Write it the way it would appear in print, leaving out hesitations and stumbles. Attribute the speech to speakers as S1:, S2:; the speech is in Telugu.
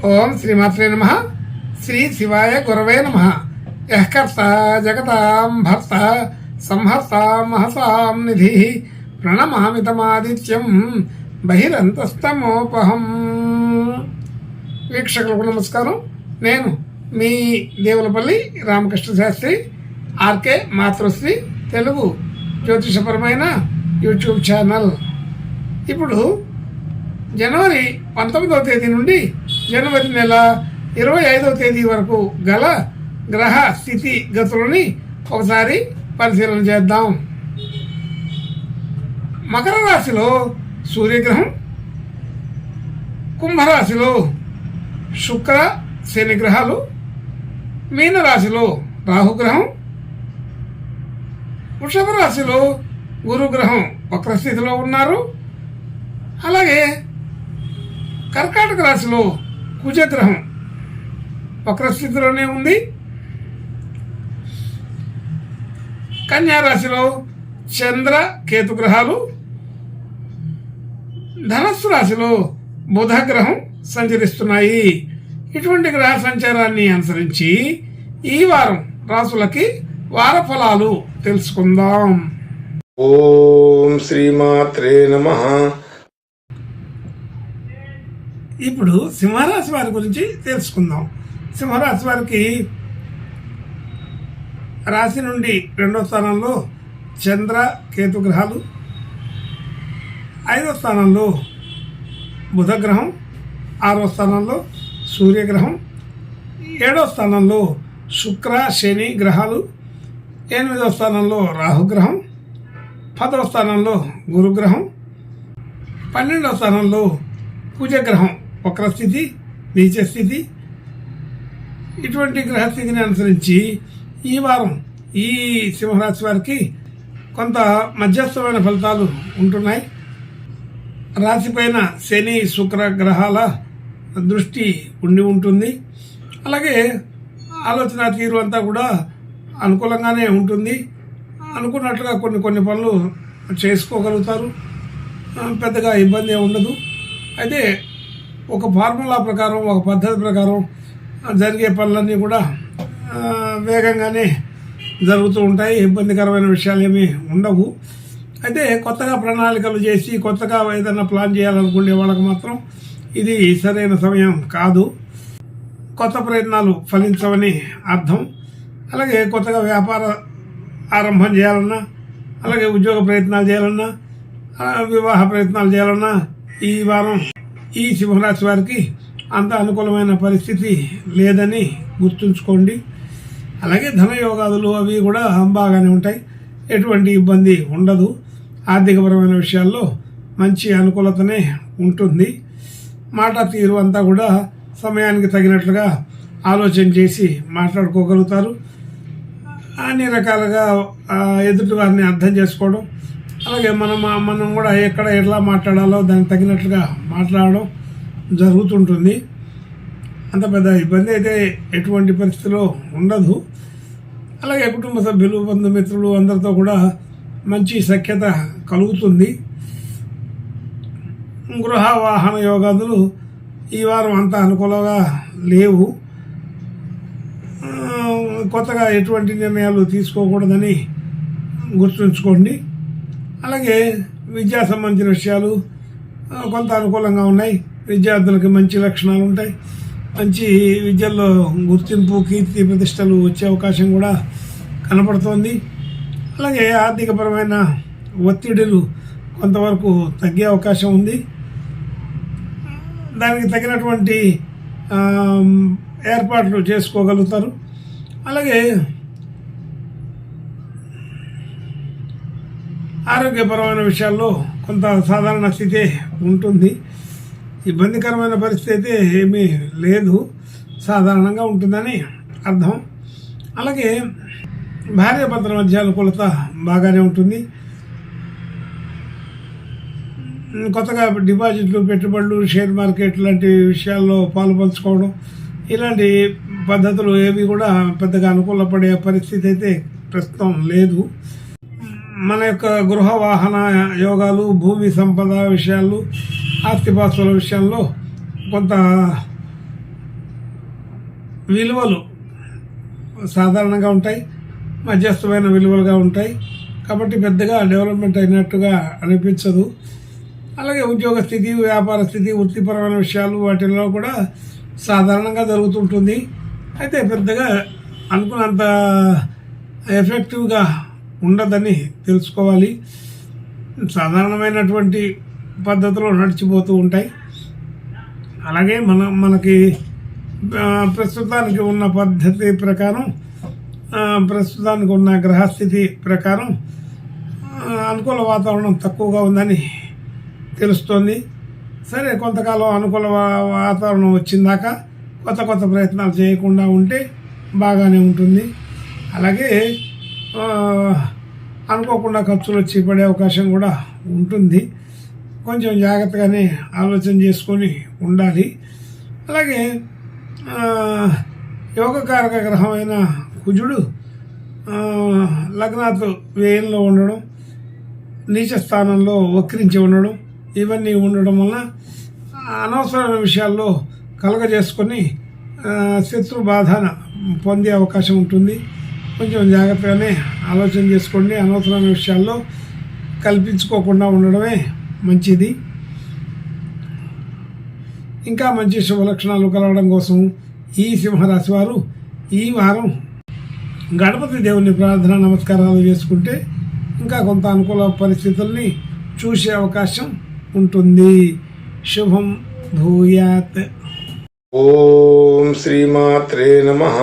S1: ఓం శ్రీమాత్రే నమః. శ్రీ శివాయ గురవే నమః. యః కర్త జగతాం భర్త సంహర్త మహసాం నిధి ప్రణమామితమాదిత్యం బహిరంతస్తమోపహం. వీక్షకులకు నమస్కారం. నేను మీ దేవులపల్లి రామకృష్ణ శాస్త్రి, ఆర్కే మాతృశ్రీ తెలుగు జ్యోతిషపరమైన యూట్యూబ్ ఛానల్. ఇప్పుడు జనవరి 19వ తేదీ నుండి జనవరి నెల 25వ తేదీ వరకు గల గ్రహ స్థితి గతులని ఒకసారి పరిశీలన చేద్దాం. మకర రాశిలో సూర్యగ్రహం, కుంభరాశిలో శుక్ర శని గ్రహాలు, మీనరాశిలో రాహుగ్రహం, వృషభ రాశిలో గురుగ్రహం వక్రస్థితిలో ఉన్నారు. అలాగే కర్కాటక రాశిలో కుజగ్రహం వక్రస్థితిలోనే ఉంది. కన్యా రాశిలో చంద్ర కేతు గ్రహాలు, ధనస్సు రాశిలో బుధ గ్రహం సంచరిస్తున్నాయి. ఇటువంటి గ్రహ సంచారాన్ని అనుసరించి ఈ వారం రాశులకి వార ఫలాలు తెలుసుకుందాం.
S2: ఓం శ్రీమాత్రే నమః.
S1: ఇప్పుడు సింహరాశి వారి గురించి తెలుసుకుందాం. సింహరాశి వారికి రాశి నుండి 2వ స్థానంలో చంద్ర కేతు గ్రహాలు, 5వ స్థానంలో బుధగ్రహం, 6వ స్థానంలో సూర్యగ్రహం, 7వ స్థానంలో శుక్ర శని గ్రహాలు, 8వ స్థానంలో రాహుగ్రహం, 10వ స్థానంలో గురుగ్రహం, 12వ స్థానంలో కుజగ్రహం వక్రస్థితి నీచస్థితి. ఇటువంటి గ్రహస్థితిని అనుసరించి ఈ వారం ఈ సింహరాశి వారికి కొంత మధ్యస్థమైన ఫలితాలు ఉంటున్నాయి. రాశిపైన శని శుక్ర గ్రహాల దృష్టి ఉండి ఉంటుంది. అలాగే ఆలోచన తీరు అంతా కూడా అనుకూలంగానే ఉంటుంది. అనుకున్నట్లుగా కొన్ని పనులు చేసుకోగలుగుతారు. పెద్దగా ఇబ్బంది ఉండదు. అయితే ఒక ఫార్ములా ప్రకారం, ఒక పద్ధతి ప్రకారం జరిగే పనులన్నీ కూడా వేగంగానే జరుగుతూ ఉంటాయి. ఇబ్బందికరమైన విషయాలు ఏమీ ఉండవు. అయితే కొత్తగా ప్రణాళికలు చేసి కొత్తగా ఏదైనా ప్లాన్ చేయాలనుకునే వాళ్ళకి మాత్రం ఇది సరైన సమయం కాదు. కొత్త ప్రయత్నాలు ఫలించవని అర్థం. అలాగే కొత్తగా వ్యాపార ఆరంభం చేయాలన్నా, అలాగే ఉద్యోగ ప్రయత్నాలు చేయాలన్నా, వివాహ ప్రయత్నాలు చేయాలన్నా ఈ వారం ఈ సింహరాశి వారికి అంత అనుకూలమైన పరిస్థితి లేదని గుర్తుంచుకోండి. అలాగే ధనయోగాదులు అవి కూడా బాగానే ఉంటాయి. ఎటువంటి ఇబ్బంది ఉండదు. ఆర్థికపరమైన విషయాల్లో మంచి అనుకూలతనే ఉంటుంది. మాట తీరు అంతా కూడా సమయానికి తగినట్లుగా ఆలోచన చేసి మాట్లాడుకోగలుగుతారు. అన్ని రకాలుగా ఎదుటి వారిని అర్థం చేసుకోవడం, అలాగే మనం కూడా ఎక్కడ ఎట్లా మాట్లాడాలో దానికి తగినట్లుగా మాట్లాడడం జరుగుతుంటుంది. అంత పెద్ద ఇబ్బంది అయితే ఎటువంటి పరిస్థితిలో ఉండదు. అలాగే కుటుంబ సభ్యులు, బంధుమిత్రులు అందరితో కూడా మంచి సఖ్యత కలుగుతుంది. గృహ వాహన యోగాదులు ఈ వారం అంత అనుకూలంగా లేవు. కొత్తగా ఎటువంటి నిర్ణయాలు తీసుకోకూడదని గుర్తుంచుకోండి. అలాగే విద్యా సంబంధించిన విషయాలు కొంత అనుకూలంగా ఉన్నాయి. విద్యార్థులకి మంచి లక్షణాలు ఉంటాయి. మంచి విద్యల్లో గుర్తింపు, కీర్తి ప్రతిష్టలు వచ్చే అవకాశం కూడా కనపడుతోంది. అలాగే ఆర్థికపరమైన ఒత్తిడులు కొంతవరకు తగ్గే అవకాశం ఉంది. దానికి తగినటువంటి ఏర్పాట్లు చేసుకోగలుగుతారు. అలాగే ఆరోగ్యపరమైన విషయాల్లో కొంత సాధారణ స్థితి ఉంటుంది. ఇబ్బందికరమైన పరిస్థితి అయితే ఏమీ లేదు, సాధారణంగా ఉంటుందని అర్థం. అలాగే భార్యాభర్తల మధ్య అనుకూలత బాగానే ఉంటుంది. కొత్తగా డిపాజిట్లు, పెట్టుబడులు, షేర్ మార్కెట్ లాంటి విషయాల్లో పాలుపంచుకోవడం, ఇలాంటి పద్ధతులు ఏవి కూడా పెద్దగా అనుకూలపడే పరిస్థితి అయితే ప్రస్తుతం లేదు. మన యొక్క గృహ వాహన యోగాలు, భూమి సంపద విషయాలు, ఆస్తిపాస్తుల విషయంలో కొంత విలువలు సాధారణంగా ఉంటాయి, మధ్యస్థమైన విలువలుగా ఉంటాయి. కాబట్టి పెద్దగా డెవలప్మెంట్ అయినట్టుగా అనిపించదు. అలాగే ఉద్యోగ స్థితి, వ్యాపార స్థితి, వృత్తిపరమైన విషయాలు వాటిల్లో కూడా సాధారణంగా జరుగుతుంటుంది. అయితే పెద్దగా అనుకున్నంత ఎఫెక్టివ్గా ఉండదని తెలుసుకోవాలి. సాధారణమైనటువంటి పద్ధతిలో నడిచిపోతూ ఉంటాయి. అలాగే మనకి ప్రస్తుతానికి ఉన్న పద్ధతి ప్రకారం, ప్రస్తుతానికి ఉన్న గ్రహస్థితి ప్రకారం అనుకూల వాతావరణం తక్కువగా ఉందని తెలుస్తోంది. సరే, కొంతకాలం అనుకూల వాతావరణం వచ్చిందాక కొత్త ప్రయత్నాలు చేయకుండా ఉంటే బాగానే ఉంటుంది. అలాగే అనుకోకుండా ఖర్చులు వచ్చి పడే అవకాశం కూడా ఉంటుంది. కొంచెం జాగ్రత్తగానే ఆలోచన చేసుకొని ఉండాలి. అలాగే యోగకారక గ్రహమైన కుజుడు లగ్నాత్ వ్యయంలో ఉండడం, నీచ స్థానంలో వక్రించి ఉండడం, ఇవన్నీ ఉండడం వలన అనవసరమైన విషయాల్లో కలగజేసుకొని శత్రు బాధన పొందే అవకాశం ఉంటుంది. కొంచెం జాగ్రత్తగానే ఆలోచన చేసుకోండి. అనవసరమైన విషయాల్లో కల్పించుకోకుండా ఉండడమే మంచిది. ఇంకా మంచి శుభ లక్షణాలు కలగడం కోసం ఈ సింహరాశి వారు ఈ వారం గణపతి దేవుని ప్రార్థన నమస్కారాలు చేసుకుంటే ఇంకా కొంత అనుకూల పరిస్థితుల్ని చూసే అవకాశం ఉంటుంది. శుభం భూయాత్.
S2: ఓం శ్రీమాత్రే నమః.